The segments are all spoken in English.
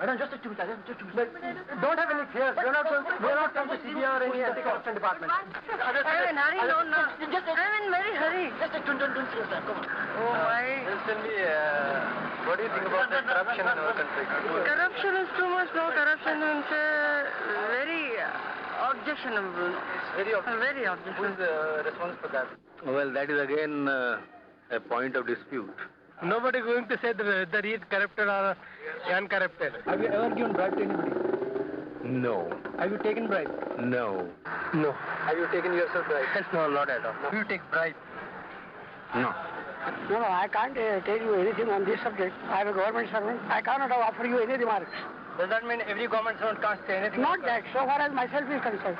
Madam, just a don't have any fears. We're not from the CBI or any anti-corruption department. I'm in hurry, no. I'm in very hurry. Don't fear, sir. Come on. Oh, my. Just tell me, what do you think about the corruption in our country? Corruption is too much, no. Corruption is very objectionable. It's very objectionable. Very objectionable. Who is responsible for that? Well, that is again a point of dispute. Nobody going to say that he is corrupted or uncorrupted. Have you ever given bribe to anybody? No. Have you taken bribe? No. No. Have you taken yourself bribe? No, not at all. No. You take bribe? No. No, I can't tell you anything on this subject. I am a government servant. I cannot offer you any remarks. Does that mean every government servant can't say anything? Not that, so far as myself is concerned.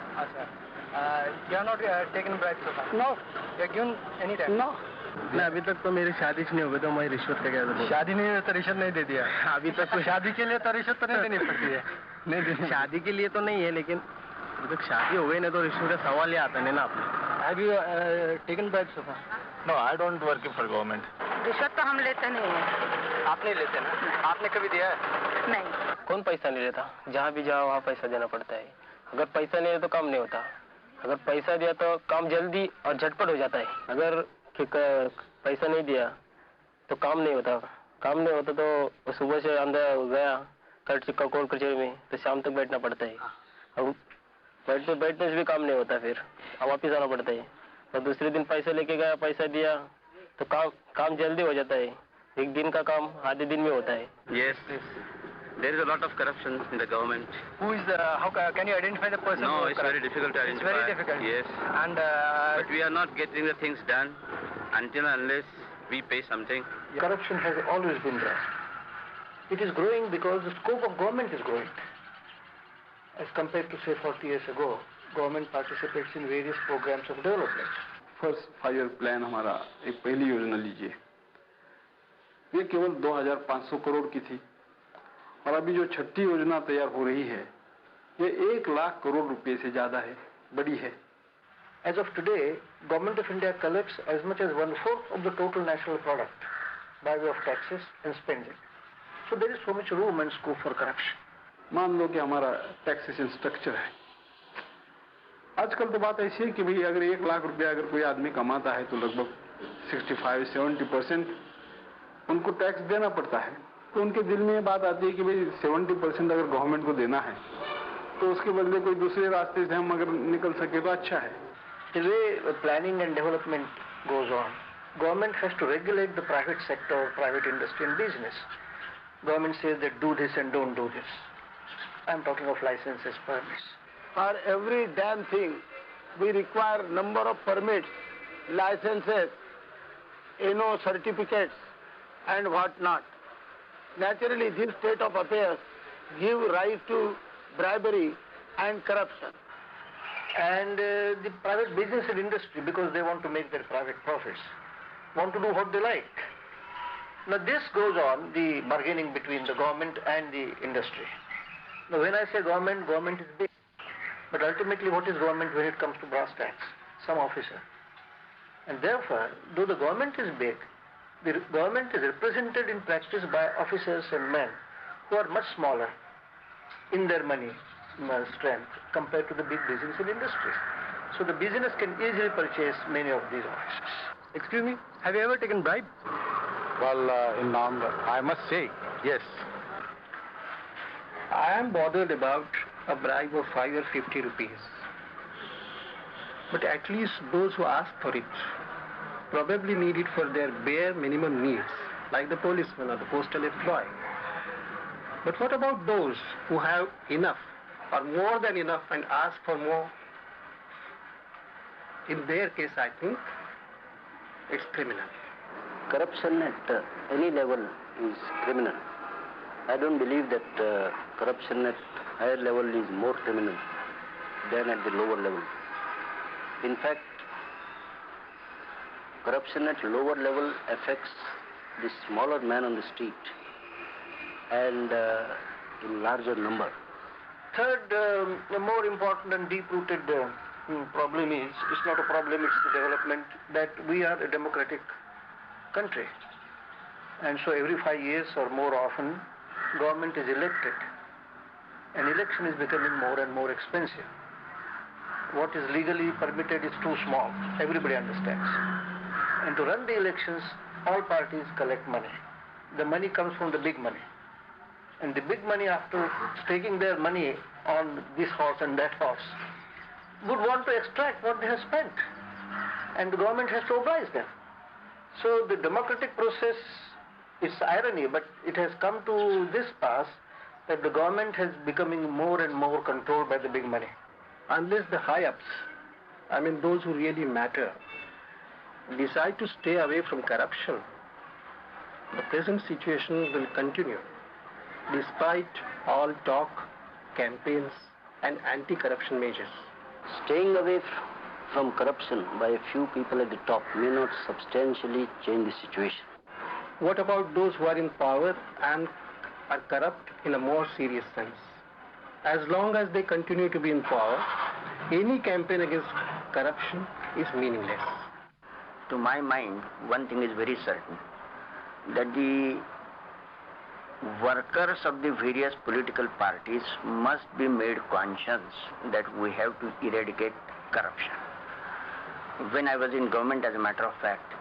You have not taken bribe so far? No. You have given any time? No. नहीं अभी तक तो मेरी शादी नहीं हुई तो मैं रिश्वत का क्या बोलूं? शादी नहीं हुई तो रिश्वत नहीं दे दिया अभी तक तो शादी के लिए तो रिश्वत तो नहीं देनी पड़ती है नहीं देनी शादी के लिए तो नहीं है लेकिन अभी तक शादी हो गई नहीं तो रिश्वत का सवाल ही आता नहीं ना आपने Have you taken bribe so far? No, I don't work for government. रिश्वत तो हम लेते नहीं हैं. आप नहीं लेते ना? आपने कभी दिया है? नहीं. कौन पैसा नहीं लेता? जहाँ भी जाओ वहाँ पैसा देना पड़ता है. अगर पैसा नहीं है तो काम नहीं होता. अगर पैसा दिया तो काम जल्दी और झटपट हो जाता है. अगर पैसा नहीं दिया तो काम नहीं होता. काम नहीं होता तो सुबह से अंदर गया कोर्ट कचहरी में तो शाम तक बैठना पड़ता है. अब बैठने से भी काम नहीं होता फिर अब वापिस आना पड़ता है. और दूसरे दिन पैसा लेके गया पैसा दिया तो काम जल्दी हो जाता है. एक दिन का काम आधे दिन में होता है. Yes. There is a lot of corruption in the government. Who is how can you identify the person? No, it's very difficult to identify. It's very difficult. Yes. And but we are not getting the things done until unless we pay something. Corruption has always been there. It is growing because the scope of government is growing. As compared to say 40 years ago, government participates in various programs of development. First 5-year plan हमारा एक पहली योजना लीजिए. ये केवल 2,500 करोड़ की थी और अभी जो छठी योजना तैयार हो रही है ये 1 लाख करोड़ रुपए से ज्यादा है, बड़ी है. As of today, Government of India collects as much as 1/4 of the total national product by way of taxes and spending. So there is so much room and scope for corruption. मान लो कि हमारा taxation structure है. आजकल तो बात ऐसी है कि भाई अगर 1 लाख रुपया अगर कोई आदमी कमाता है तो लगभग 65-70% उनको टैक्स देना पड़ता है. तो उनके दिल में ये बात आती है कि भाई 70% अगर गवर्नमेंट को देना है तो उसके बदले कोई दूसरे रास्ते से हम अगर निकल सके तो अच्छा है. The way planning and development goes on, government has to regulate the private sector, private industry and business. Government says that do this and don't do this. I'm talking of licenses, permits. For every damn thing, we require number of permits, licenses, certificates and what not. Naturally, this state of affairs give rise to bribery and corruption. And the private business and industry, because they want to make their private profits, want to do what they like. Now this goes on, the bargaining between the government and the industry. Now when I say government, government is big. But ultimately what is government when it comes to brass tacks? Some officer. And therefore, though the government is big, the government is represented in practice by officers and men who are much smaller in their money strength compared to the big business and industry. So the business can easily purchase many of these offices. Excuse me, have you ever taken bribe? Well, I must say, yes. I am bothered about a bribe of 5 or 50 rupees. But at least those who ask for it probably need it for their bare minimum needs, like the policeman or the postal employee. But what about those who have enough or more than enough and ask for more? In their case, I think it's criminal. Corruption at any level is criminal. I don't believe that corruption at higher level is more criminal than at the lower level. In fact, corruption at lower level affects the smaller man on the street and in larger number. Third, a more important and deep-rooted problem is, it's not a problem, it's the development, that we are a democratic country. And so every 5 years or more often, government is elected, an election is becoming more and more expensive. What is legally permitted is too small. Everybody understands. And to run the elections, all parties collect money. The money comes from the big money. And the big money, after staking their money on this horse and that horse, would want to extract what they have spent. And the government has to oblige them. So the democratic process, it's irony, but it has come to this pass that the government has becoming more and more controlled by the big money. Unless the high-ups, I mean those who really matter, decide to stay away from corruption, the present situation will continue, despite all talk, campaigns, and anti-corruption measures. Staying away from corruption by a few people at the top may not substantially change the situation. What about those who are in power and are corrupt in a more serious sense? As long as they continue to be in power, any campaign against corruption is meaningless. To my mind, one thing is very certain, that the workers of the various political parties must be made conscious that we have to eradicate corruption. When I was in government, as a matter of fact,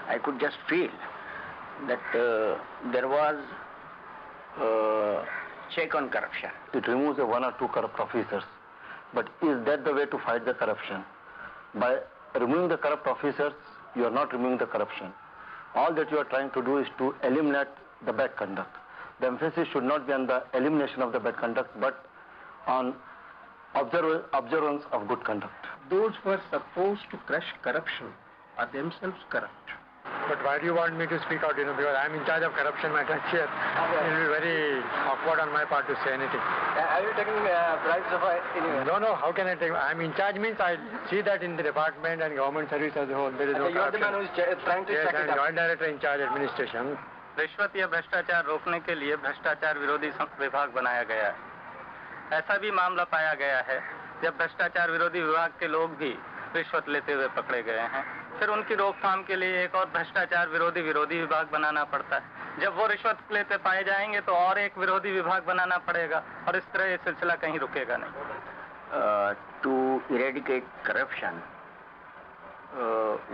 I could just feel that there was check on corruption. It removes one or two corrupt officers. But is that the way to fight the corruption? By removing the corrupt officers, you are not removing the corruption. All that you are trying to do is to eliminate the bad conduct. The emphasis should not be on the elimination of the bad conduct, but on observance of good conduct. Those who are supposed to crush corruption are themselves corrupt. But why do you want me to speak out, because I'm in charge of corruption matters here. It will be very awkward on my part to say anything. Are you taking bribes of anyone? No, how can I take? I'm in charge means I see that in the department and government service as a whole, there is no You are the corruption. man who is trying to Yes, stack I'm it up. joint director in charge administration. रिश्वत या भ्रष्टाचार रोकने के लिए भ्रष्टाचार विरोधी विभाग बनाया गया है। ऐसा भी मामला पाया गया है जब भ्रष्टाचार विरोधी विभाग के लोग भी रिश्वत लेते हुए पकड़े गए हैं, फिर उनकी रोकथाम के लिए एक और भ्रष्टाचार विरोधी विभाग बनाना पड़ता है। जब वो रिश्वत लेते पाए जाएंगे तो और एक विरोधी विभाग बनाना पड़ेगा और इस तरह ये सिलसिला कहीं रुकेगा नहीं। To eradicate corruption,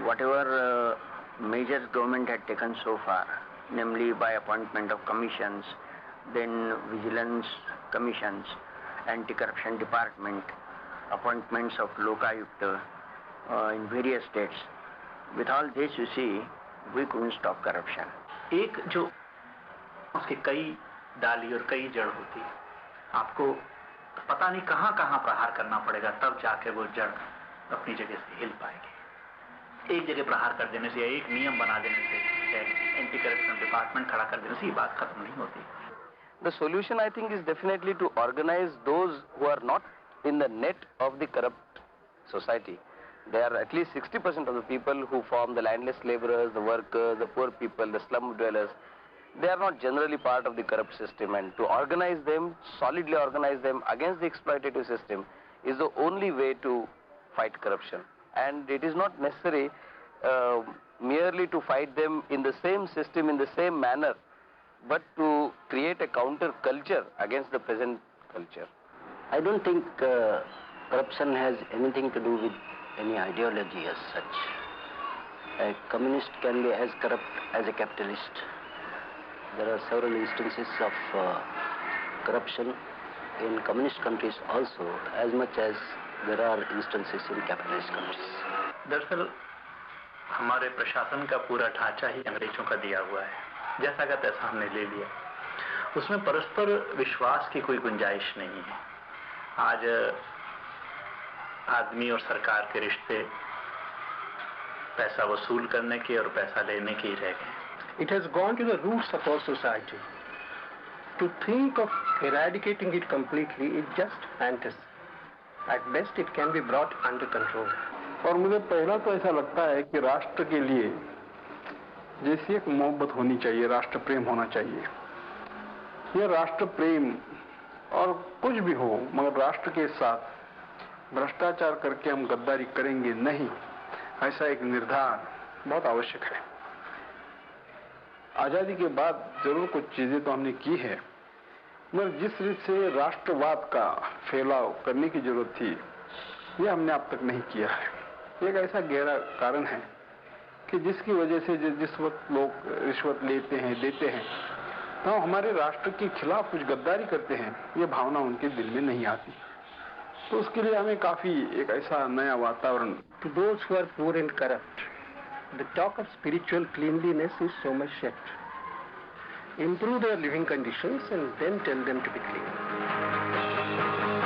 whatever measures government had taken so far, namely by appointment of commissions, then vigilance commissions, anti-corruption department, appointments of Lokayukta in various states. With all this, you see, we couldn't stop corruption. एक जो उसकी कई डाली और कई जड़ होती है, आपको पता नहीं कहाँ कहाँ प्रहार करना पड़ेगा, तब जाके वो जड़ अपनी जगह से हिल पाएगी। एक जगह प्रहार कर देने से, एक नियम बना देने से, एंटी करप्शन डिपार्टमेंट खड़ा कर देने से ये बात खत्म नहीं होती। The solution, I think, is definitely to organize those who are not in the net of the corrupt society. There are at least 60% of the people who form the landless laborers, the workers, the poor people, the slum dwellers. They are not generally part of the corrupt system, and to organize them, solidly organize them against the exploitative system is the only way to fight corruption. And it is not necessary merely to fight them in the same system, in the same manner, but to create a counter culture against the present culture. I don't think corruption has anything to do with any ideology as such. A communist can be as corrupt as a capitalist. There are several instances of corruption in communist countries also, as much as there are instances in capitalist countries. दरअसल हमारे प्रशासन का पूरा ढांचा ही अंग्रेजों का दिया हुआ है, जैसा का तैसा हमने ले लिया। उसमें परस्पर विश्वास की कोई गुंजाइश नहीं है। आज आदमी और सरकार के रिश्ते पैसा वसूल करने के और पैसा लेने के ही रह गए। It has gone to the roots of our society. To think of eradicating it completely is just fantasy. At best, it can be brought under control. और मुझे पहला तो ऐसा लगता है कि राष्ट्र के लिए जैसी एक मोहब्बत होनी चाहिए, राष्ट्र प्रेम होना चाहिए। यह राष्ट्र प्रेम और कुछ भी हो, मगर राष्ट्र के साथ भ्रष्टाचार करके हम गद्दारी करेंगे नहीं, ऐसा एक निर्धार बहुत आवश्यक है। आजादी के बाद जरूर कुछ चीजें तो हमने की है, मगर जिस रीत से राष्ट्रवाद का फैलाव करने की जरूरत थी, ये हमने अब तक नहीं किया है। एक ऐसा गहरा कारण है कि जिसकी वजह से जिस वक्त लोग रिश्वत लेते हैं, देते हैं, तो हमारे राष्ट्र के खिलाफ कुछ गद्दारी करते हैं, ये भावना उनके दिल में नहीं आती। तो उसके लिए हमें काफी एक ऐसा नया वातावरण। To those who are poor and corrupt, the talk of spiritual cleanliness is so much short. Improve their living conditions and then tell them to be clean.